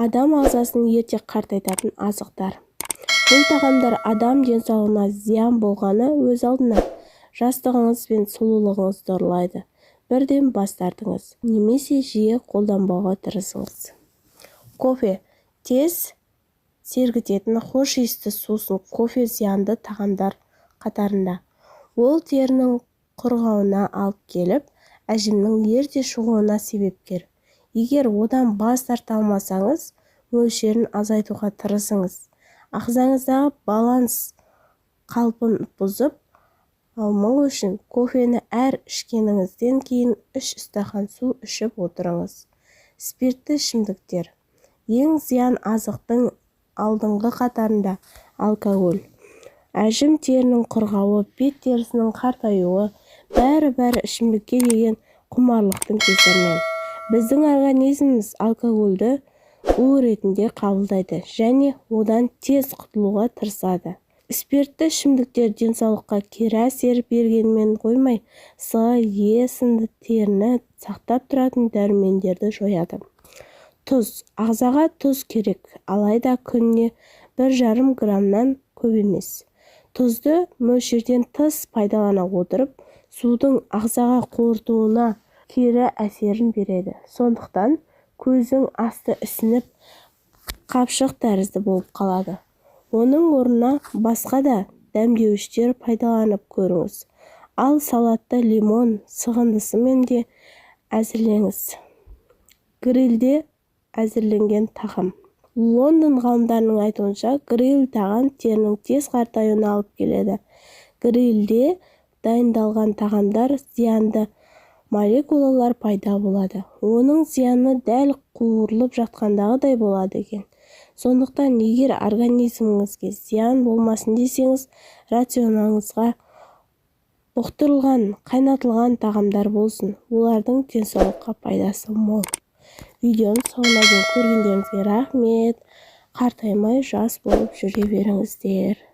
Адам ағзасын ерте қартайтатын азықтар. Бұл тағамдар адам денсаулығына зиян болғаны өз алдына. Жастығыңыз бен сұлулығыңызды ұрлайды. Бірден бас тартыңыз, немесе жиі қолданбауға тырысыңыз. Кофе тез сергітетін хош иісті сусын кофе зиянды тағамдар қатарында. Ол терінің құрғауына алып келіп, әжімнің ерте шығуына себепкер. Егер одан бас тарта алмасаңыз, мөлшерін азайтуға тырысыңыз. Ағзаңыздағы баланс қалпын бұзып алмау үшін кофені әр ішкеніңізден кейін 3 стақан су ішіп отырыңыз. Спиртті ішімдіктер. Ең зиян азықтың алдыңғы қатарында алкоголь. Әжім, терінің құрғауы, бет терісінің қартаюы, бәрі ішімдікке деген құмарлықтың кесірінен. Біздің организміміз алкогольді у ретінде қабылдайды және одан тез құтылуға тырысады. Спиртті ішімдіктер денсаулыққа кері әсер бергенмен қоймай, С, Е сынды теріні сақтап тұратын дәрумендерді жояды. Тұз. Ағзаға тұз керек, алайда күніне 1,5 граммнан көп емес. Тұзды мөлшерден тыс пайдалана отырып, судың ағзаға қорытуына кері әсерін береді. Сондықтан көздің асты ісініп, қапшық тәрізді болып қалады. Оның орнына басқа да дәмдеуіштер пайдаланып көріңіз. Ал салатты лимон сығындысымен де әзірлеңіз. Грильде әзірленген тағам. Лондон ғалымдарының айтуынша, гриль тағам терінің тез қартаюына алып келеді. Грильде дайындалған тағамдар зиянды молекулалар пайда болады. Оның зияны дәл қуырылып жатқандағыдай болады екен. Сондықтан егер организміңізге зиян болмасын десеңіз, рационыңызға бұқтырылған, қайнатылған тағамдар болсын. Олардың денсаулыққа пайдасы мол. Видеоның соңына дейін көргендеріңізге рахмет. Қартаймай жас болып жүре беріңіздер.